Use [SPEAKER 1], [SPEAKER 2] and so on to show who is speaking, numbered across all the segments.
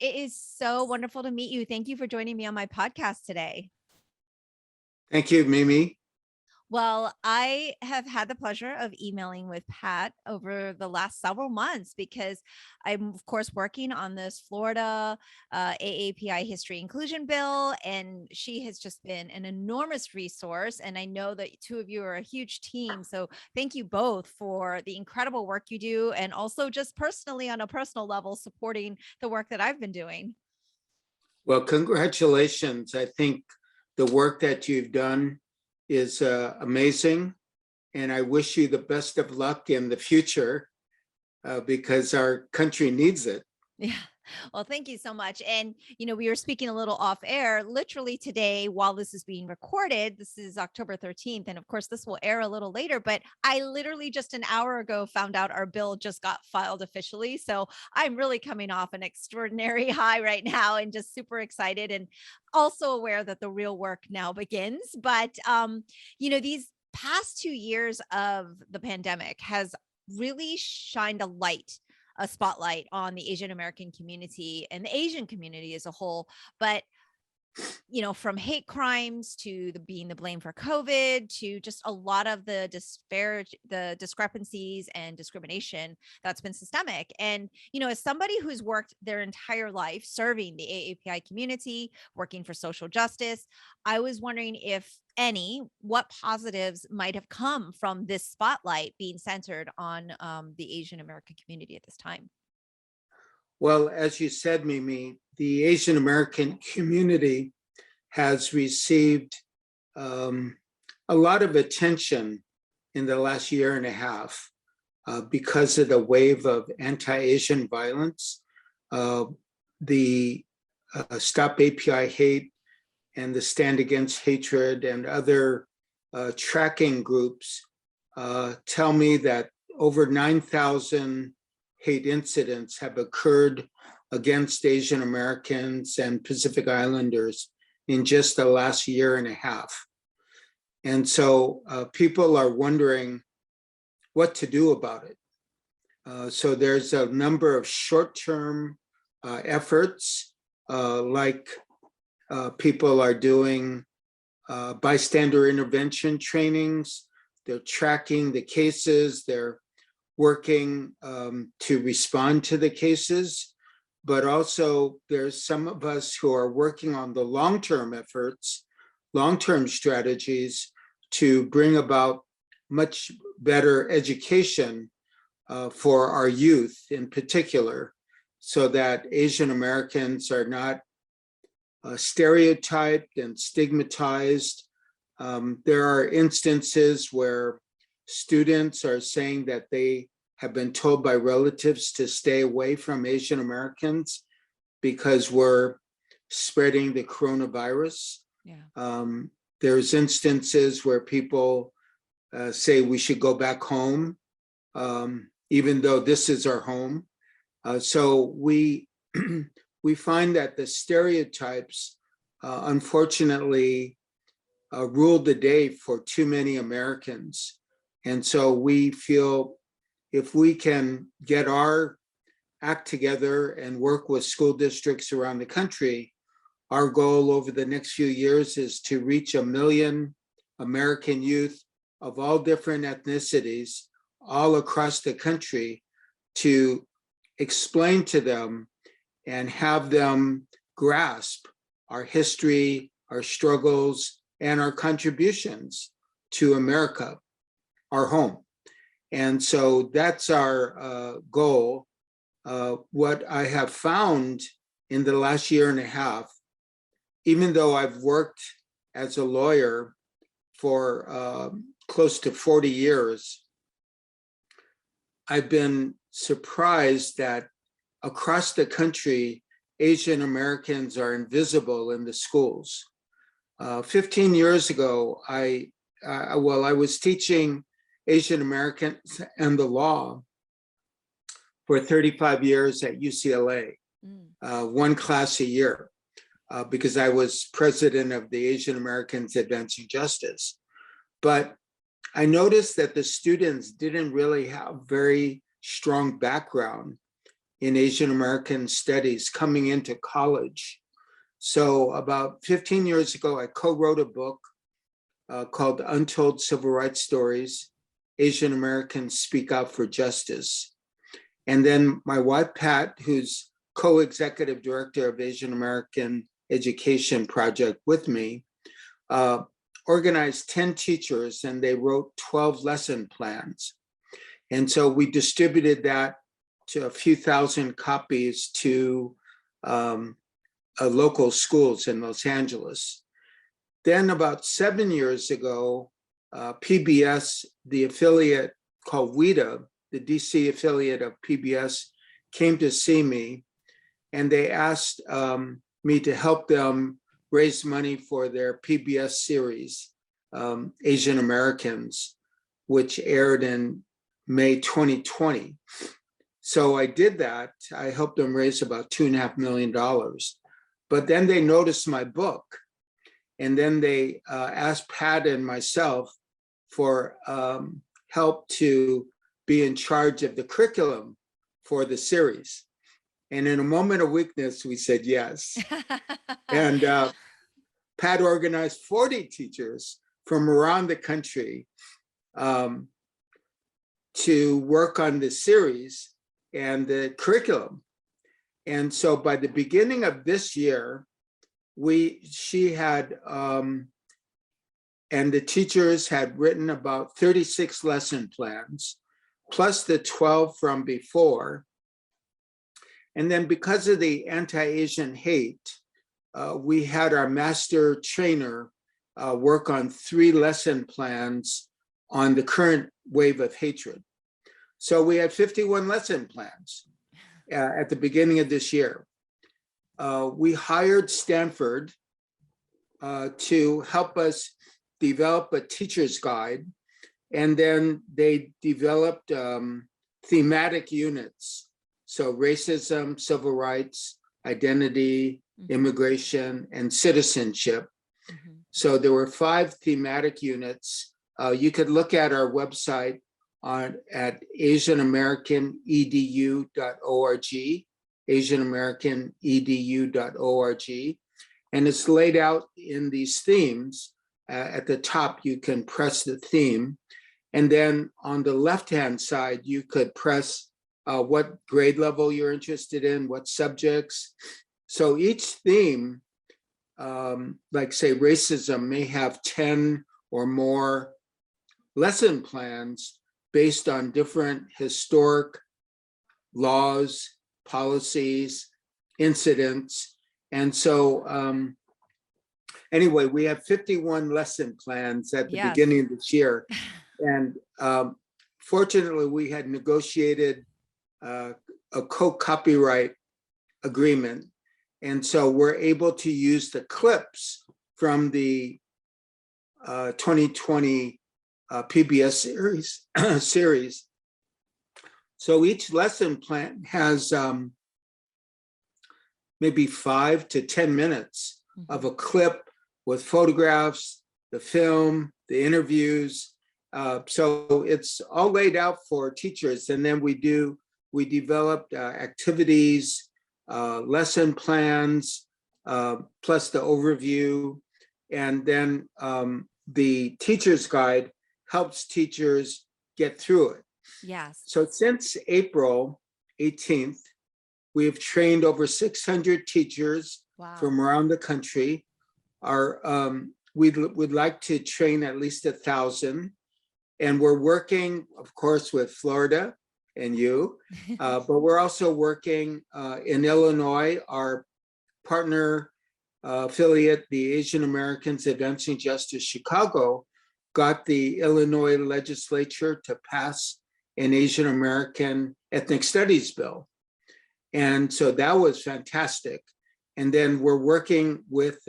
[SPEAKER 1] It is so wonderful to meet you. Thank you for joining me on my podcast today.
[SPEAKER 2] Thank you, Mimi.
[SPEAKER 1] Well, I have had the pleasure of emailing with Pat over the last several months because I'm, of course, working on this Florida AAPI history inclusion bill, and she has just been an enormous resource. And I know that two of you are a huge team. So thank you both for the incredible work you do, and also just personally, on a personal level, supporting the work that I've been doing.
[SPEAKER 2] Well, congratulations. I think the work that you've done is amazing, and I wish you the best of luck in the future because our country needs it.
[SPEAKER 1] Yeah. Well, thank you so much. And, we were speaking a little off air. Literally today, while this is being recorded, this is October 13th. And of course, this will air a little later. But I literally just an hour ago found out our bill just got filed officially. So I'm really coming off an extraordinary high right now and just super excited, and also aware that the real work now begins. But, these past 2 years of the pandemic has really shined a spotlight on the Asian American community and the Asian community as a whole. But from hate crimes to being the blame for COVID to just a lot of the discrepancies and discrimination that's been systemic. And, as somebody who's worked their entire life serving the AAPI community, working for social justice, I was wondering what positives might have come from this spotlight being centered on the Asian American community at this time.
[SPEAKER 2] Well, as you said, Mimi, the Asian American community has received a lot of attention in the last year and a half because of the wave of anti-Asian violence, the Stop API Hate and the Stand Against Hatred and other tracking groups tell me that over 9,000 hate incidents have occurred against Asian Americans and Pacific Islanders in just the last year and a half. And so people are wondering what to do about it. So there's a number of short-term efforts, like people are doing bystander intervention trainings. They're tracking the cases. They're working to respond to the cases, but also there's some of us who are working on the long-term efforts, long-term strategies to bring about much better education for our youth in particular, so that Asian Americans are not stereotyped and stigmatized. There are instances where students are saying that they have been told by relatives to stay away from Asian Americans because we're spreading the coronavirus.
[SPEAKER 1] Yeah.
[SPEAKER 2] There's instances where people say we should go back home, even though this is our home. So we find that the stereotypes, unfortunately, ruled the day for too many Americans. And so we feel if we can get our act together and work with school districts around the country, our goal over the next few years is to reach 1 million American youth of all different ethnicities all across the country, to explain to them and have them grasp our history, our struggles, and our contributions to America, our home. And so that's our goal. What I have found in the last year and a half, even though I've worked as a lawyer for close to 40 years, I've been surprised that across the country, Asian Americans are invisible in the schools. 15 years ago, I was teaching Asian Americans and the law for 35 years at UCLA, one class a year, because I was president of the Asian Americans Advancing Justice. But I noticed that the students didn't really have very strong background in Asian American studies coming into college. So about 15 years ago, I co-wrote a book called Untold Civil Rights Stories, Asian Americans Speak Out for Justice. And then my wife, Pat, who's co-executive director of Asian American Education Project with me, organized 10 teachers and they wrote 12 lesson plans. And so we distributed that to a few thousand copies to local schools in Los Angeles. Then about 7 years ago, PBS, the affiliate called WIDA, the DC affiliate of PBS, came to see me and they asked me to help them raise money for their PBS series, Asian Americans, which aired in May 2020. So I did that. I helped them raise about $2.5 million. But then they noticed my book. And then they asked Pat and myself for help to be in charge of the curriculum for the series. And in a moment of weakness, we said yes. And Pat organized 40 teachers from around the country to work on the series and the curriculum. And so by the beginning of this year, she had, and the teachers had written about 36 lesson plans, plus the 12 from before. And then because of the anti-Asian hate, we had our master trainer work on 3 lesson plans on the current wave of hatred. So we had 51 lesson plans at the beginning of this year. We hired Stanford to help us develop a teacher's guide. And then they developed thematic units. So racism, civil rights, identity, immigration, and citizenship. So there were 5 thematic units. You could look at our website at asianamericanedu.org, asianamericanedu.org. And it's laid out in these themes. At the top, you can press the theme. And then on the left-hand side, you could press what grade level you're interested in, what subjects. So each theme, like say racism, may have 10 or more lesson plans based on different historic laws, policies, incidents. And so anyway, we have 51 lesson plans at the beginning of this year. And fortunately, we had negotiated a co-copyright agreement. And so we're able to use the clips from the 2020 PBS series. So each lesson plan has maybe 5 to 10 minutes of a clip with photographs, the film, the interviews. So it's all laid out for teachers. And then we developed activities, lesson plans, plus the overview. And then the teacher's guide helps teachers get through it.
[SPEAKER 1] Yes.
[SPEAKER 2] So since April 18th, we have trained over 600 teachers from around the country. We'd like to train at least 1,000. And we're working, of course, with Florida and you, but we're also working in Illinois. Our partner affiliate, the Asian Americans Advancing Justice Chicago, got the Illinois legislature to pass an Asian American ethnic studies bill. And so that was fantastic. And then we're working with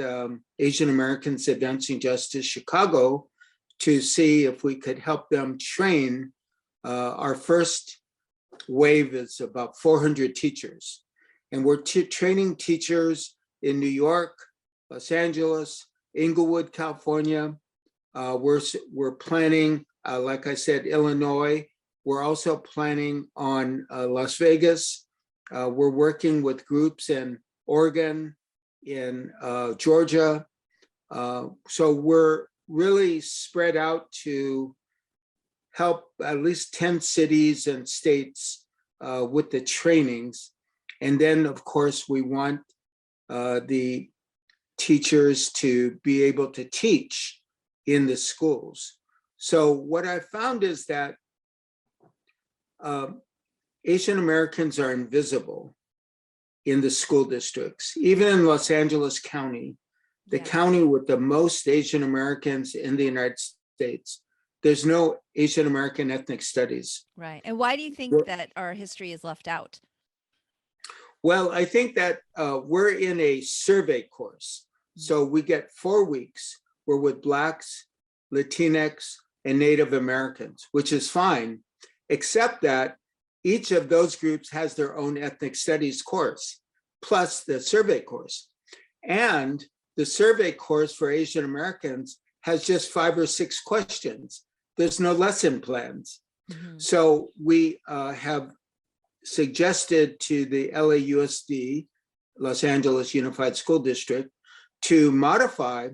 [SPEAKER 2] Asian Americans Advancing Justice Chicago to see if we could help them train. Our first wave is about 400 teachers. And we're training teachers in New York, Los Angeles, Inglewood, California. We're planning, like I said, Illinois. We're also planning on Las Vegas, We're working with groups in Oregon, in Georgia. So we're really spread out to help at least 10 cities and states with the trainings. And then, of course, we want the teachers to be able to teach in the schools. So what I found is that Asian Americans are invisible in the school districts. Even in Los Angeles County, the county with the most Asian Americans in the United States, there's no Asian American ethnic studies.
[SPEAKER 1] Right. And why do you think that our history is left out?
[SPEAKER 2] Well, I think that we're in a survey course. So we get 4 weeks. We're with Blacks, Latinx, and Native Americans, which is fine, except that each of those groups has their own ethnic studies course, plus the survey course. And the survey course for Asian Americans has just 5 or 6 questions. There's no lesson plans. Mm-hmm. So we have suggested to the LAUSD, Los Angeles Unified School District, to modify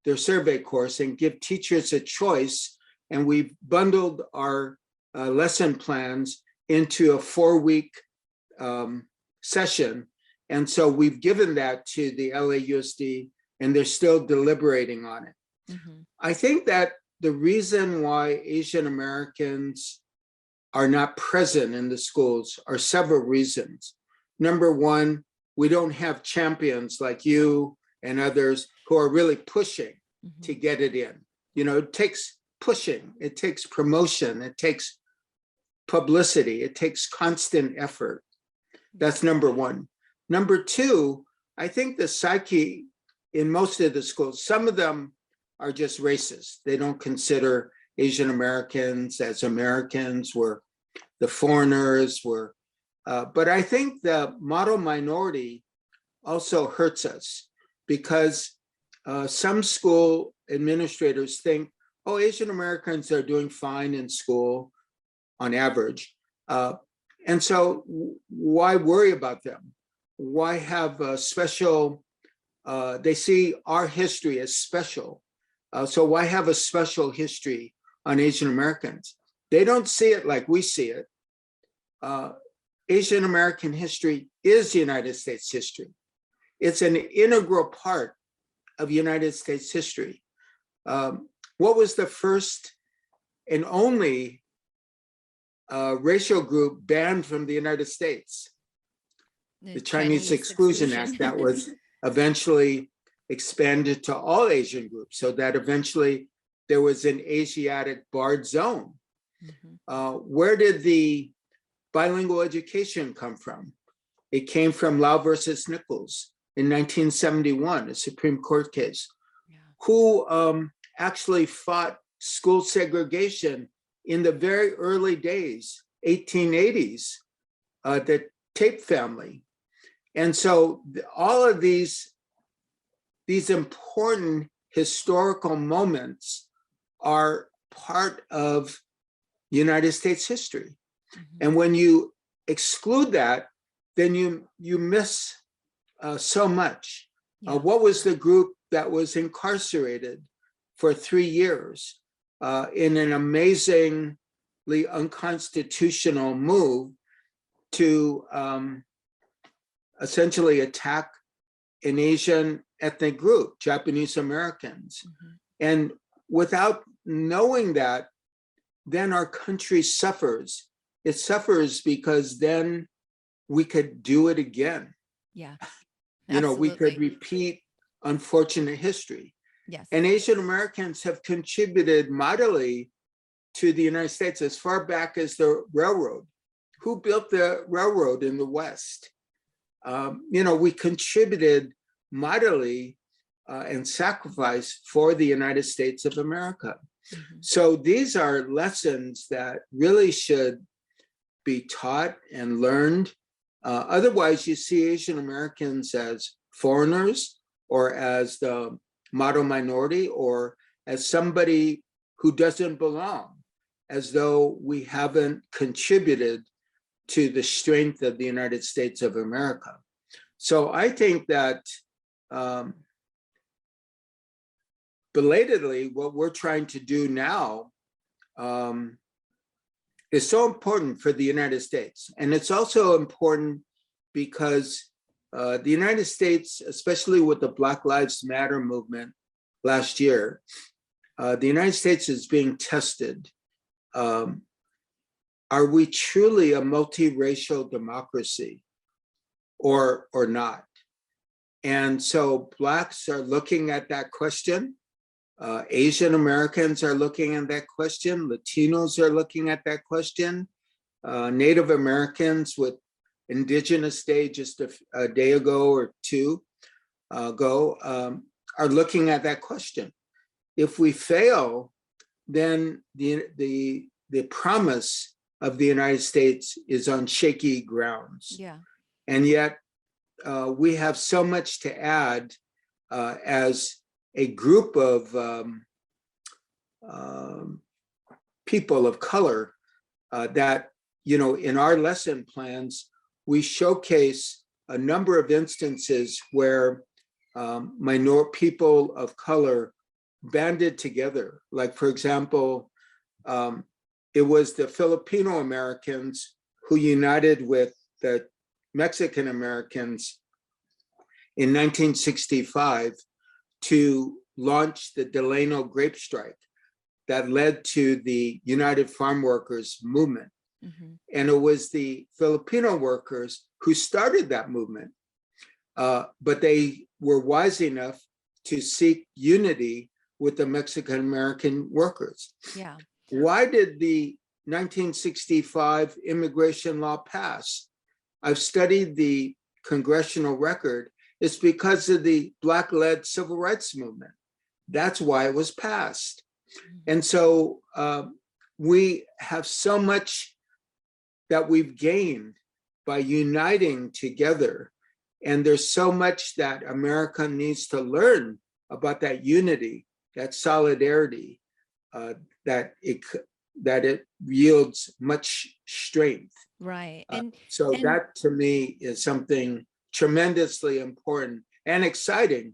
[SPEAKER 2] their survey course and give teachers a choice. And we've bundled our lesson plans into a 4-week session. And so we've given that to the LAUSD, and they're still deliberating on it. Mm-hmm. I think that the reason why Asian Americans are not present in the schools are several reasons. Number one, we don't have champions like you and others who are really pushing to get it in. You know, it takes pushing, it takes promotion, it takes publicity, it takes constant effort. That's number one. Number two, I think the psyche in most of the schools, some of them are just racist. They don't consider Asian Americans as Americans, we're the foreigners, but I think the model minority also hurts us because some school administrators think, oh, Asian Americans are doing fine in school on average. And so why worry about them? Why have a special, they see our history as special. So why have a special history on Asian Americans? They don't see it like we see it. Asian American history is United States history. It's an integral part of United States history. What was the first and only racial group banned from the United States? The Chinese Exclusion Act that was eventually expanded to all Asian groups, so that eventually there was an Asiatic barred zone. Mm-hmm. Where did the bilingual education come from? It came from Lau versus Nichols in 1971, a Supreme Court case, who actually fought school segregation in the very early days, 1880s, the Tape family. And so all of these important historical moments are part of United States history. Mm-hmm. And when you exclude that, then you miss so much. Yeah. What was the group that was incarcerated for 3 years in an amazingly unconstitutional move to essentially attack an Asian ethnic group, Japanese Americans? Mm-hmm. And without knowing that, then our country suffers. It suffers because then we could do it again.
[SPEAKER 1] Yeah.
[SPEAKER 2] You know, we could repeat unfortunate history.
[SPEAKER 1] Yes.
[SPEAKER 2] And Asian Americans have contributed mightily to the United States as far back as the railroad. Who built the railroad in the West? You know, we contributed mightily and sacrificed for the United States of America. Mm-hmm. So these are lessons that really should be taught and learned. Otherwise, you see Asian Americans as foreigners or as the model minority or as somebody who doesn't belong, as though we haven't contributed to the strength of the United States of America. So I think that belatedly, what we're trying to do now is so important for the United States. And it's also important because the United States, especially with the Black Lives Matter movement last year, the United States is being tested. Are we truly a multiracial democracy or not? And so Blacks are looking at that question. Asian Americans are looking at that question. Latinos are looking at that question. Native Americans with Indigenous Day just a day ago or two ago are looking at that question. If we fail, then the promise of the United States is on shaky grounds.
[SPEAKER 1] Yeah.
[SPEAKER 2] And yet we have so much to add as a group of people of color that, you know, in our lesson plans, we showcase a number of instances where people of color banded together. Like, for example, it was the Filipino Americans who united with the Mexican Americans in 1965 to launch the Delano grape strike that led to the United Farm Workers movement. Mm-hmm. And it was the Filipino workers who started that movement, but they were wise enough to seek unity with the Mexican American workers.
[SPEAKER 1] Yeah. Why
[SPEAKER 2] did the 1965 immigration law pass? I've studied the congressional record. It's because of the Black-led civil rights movement. That's why it was passed. And so we have so much that we've gained by uniting together. And there's so much that America needs to learn about that unity, that solidarity, that it yields much strength.
[SPEAKER 1] Right.
[SPEAKER 2] And that to me is something tremendously important and exciting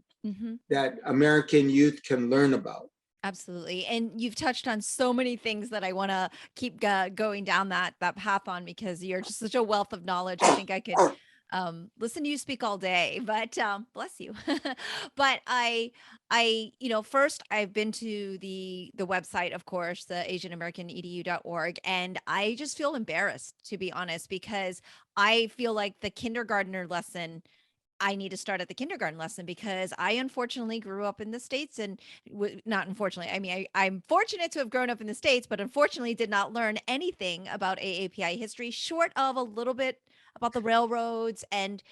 [SPEAKER 2] that American youth can learn about.
[SPEAKER 1] Absolutely. And you've touched on so many things that I want to keep going down that path on, because you're just such a wealth of knowledge. I think I could listen to you speak all day, but bless you. But first I've been to the website, of course, the asianamericanedu.org, and I just feel embarrassed, to be honest, because I feel like the kindergartner lesson, I need to start at the kindergarten lesson, because I unfortunately grew up in the States, and not unfortunately, I mean, I'm fortunate to have grown up in the States, but unfortunately did not learn anything about AAPI history, short of a little bit about the railroads. And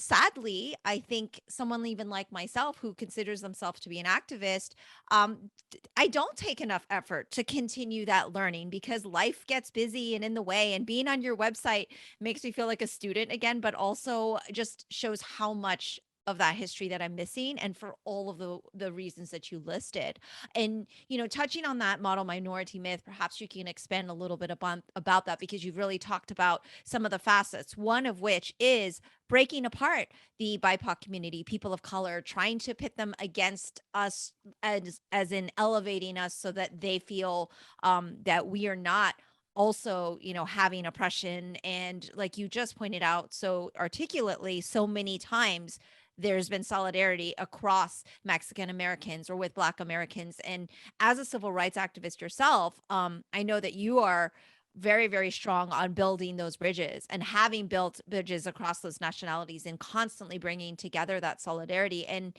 [SPEAKER 1] sadly, I think someone even like myself, who considers themselves to be an activist, I don't take enough effort to continue that learning, because life gets busy and in the way. And being on your website makes me feel like a student again, but also just shows how much of that history that I'm missing, and for all of the reasons that you listed. And, touching on that model minority myth, perhaps you can expand a little bit about that, because you've really talked about some of the facets, one of which is breaking apart the BIPOC community, people of color, trying to pit them against us, as in elevating us so that they feel that we are not also, having oppression. And like you just pointed out so articulately, so many times, there's been solidarity across Mexican Americans or with Black Americans. And as a civil rights activist yourself, I know that you are very, very strong on building those bridges, and having built bridges across those nationalities, and constantly bringing together that solidarity. And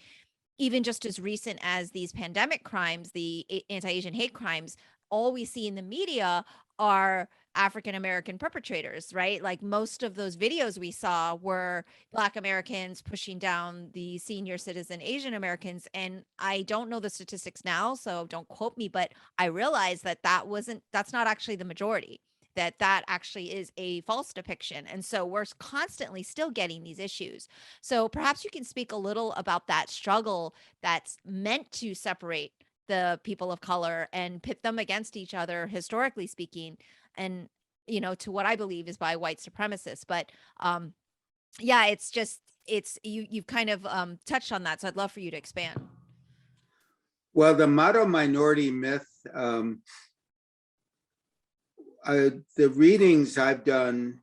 [SPEAKER 1] even just as recent as these pandemic crimes, the anti-Asian hate crimes, all we see in the media are African-American perpetrators, right? Like, most of those videos we saw were Black Americans pushing down the senior citizen Asian Americans. And I don't know the statistics now, so don't quote me, but I realized that's not actually the majority, that actually is a false depiction. And so we're constantly still getting these issues. So perhaps you can speak a little about that struggle that's meant to separate the people of color and pit them against each other, historically speaking. And to what I believe is by white supremacists. But yeah, you've kind of touched on that. So I'd love for you to expand.
[SPEAKER 2] Well, the model minority myth, the readings I've done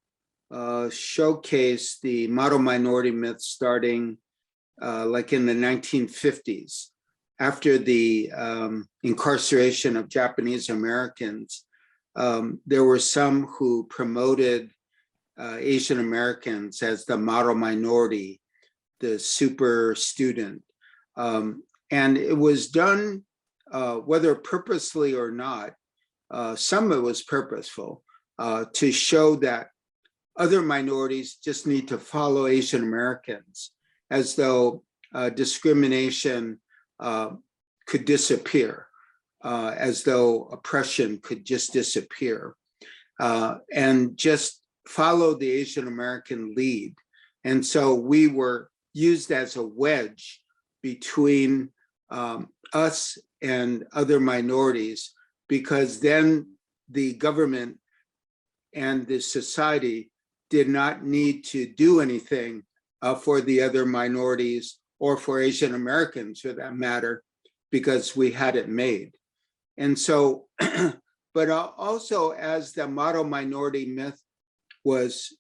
[SPEAKER 2] showcase the model minority myth starting like in the 1950s, after the incarceration of Japanese Americans. There were some who promoted Asian Americans as the model minority, the super student. And it was done, whether purposely or not, some of it was purposeful, to show that other minorities just need to follow Asian Americans, as though discrimination could disappear, as though oppression could just disappear, and just follow the Asian American lead. And so we were used as a wedge between us and other minorities, because then the government and the society did not need to do anything for the other minorities or for Asian Americans for that matter, because we had it made. And so, but also as the model minority myth was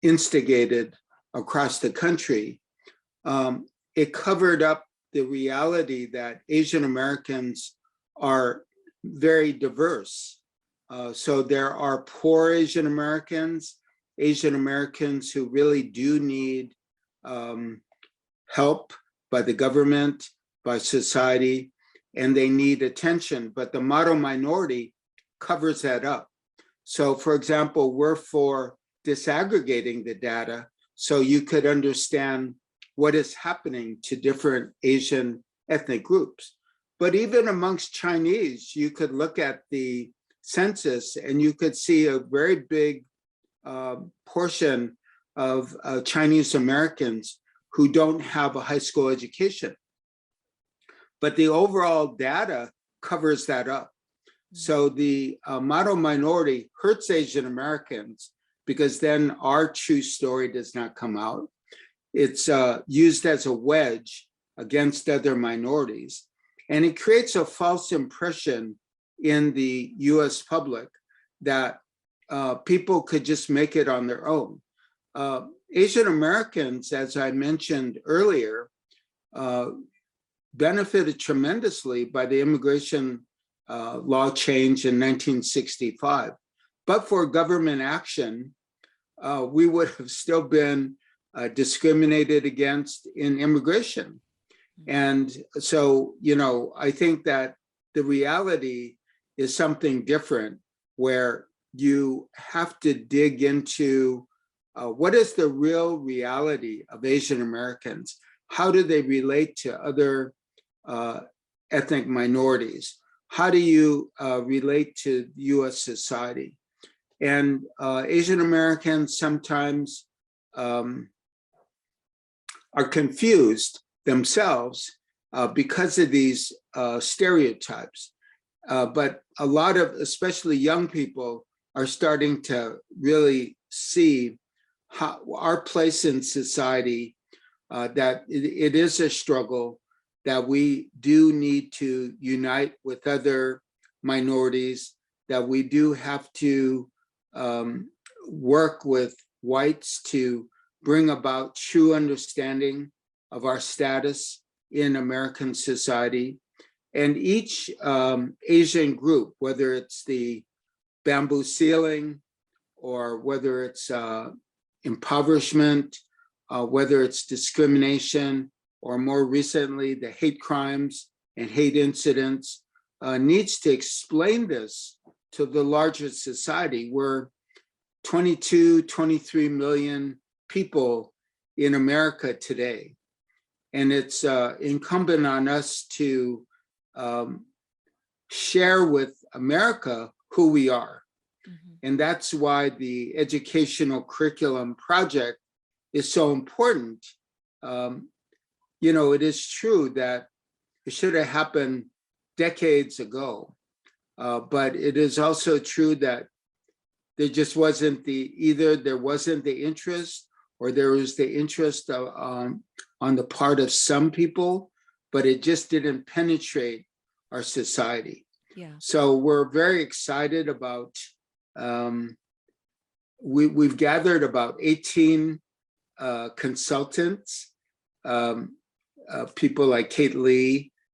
[SPEAKER 2] instigated across the country, it covered up the reality that Asian Americans are very diverse. So there are poor Asian Americans who really do need help by the government, by society, and they need attention, but the model minority covers that up. So for example, we're for disaggregating the data so you could understand what is happening to different Asian ethnic groups. But even amongst Chinese, you could look at the census and you could see a very big portion of Chinese Americans who don't have a high school education. But the overall data covers that up. So the model minority hurts Asian Americans because then our true story does not come out. It's used as a wedge against other minorities. And it creates a false impression in the US public that people could just make it on their own. Asian Americans, as I mentioned earlier, benefited tremendously by the immigration law change in 1965. But for government action, we would have still been discriminated against in immigration. And so, I think that the reality is something different, where you have to dig into what is the real reality of Asian Americans? How do they relate to other ethnic minorities? How do you relate to US society? And Asian Americans sometimes are confused themselves because of these stereotypes. But a lot of, especially young people, are starting to really see how our place in society, that it is a struggle, that we do need to unite with other minorities, that we do have to work with whites to bring about true understanding of our status in American society. And each Asian group, whether it's the bamboo ceiling, or whether it's impoverishment, whether it's discrimination, or more recently, the hate crimes and hate incidents, needs to explain this to the larger society. We're 22, 23 million people in America today. And it's incumbent on us to share with America who we are. Mm-hmm. And that's why the educational curriculum project is so important. It is true that it should have happened decades ago, But it is also true that there just wasn't either there wasn't the interest, or there was the interest on the part of some people, but it just didn't penetrate our society.
[SPEAKER 1] Yeah.
[SPEAKER 2] So we're very excited about, we've gathered about 18 consultants, people like Kate Lee,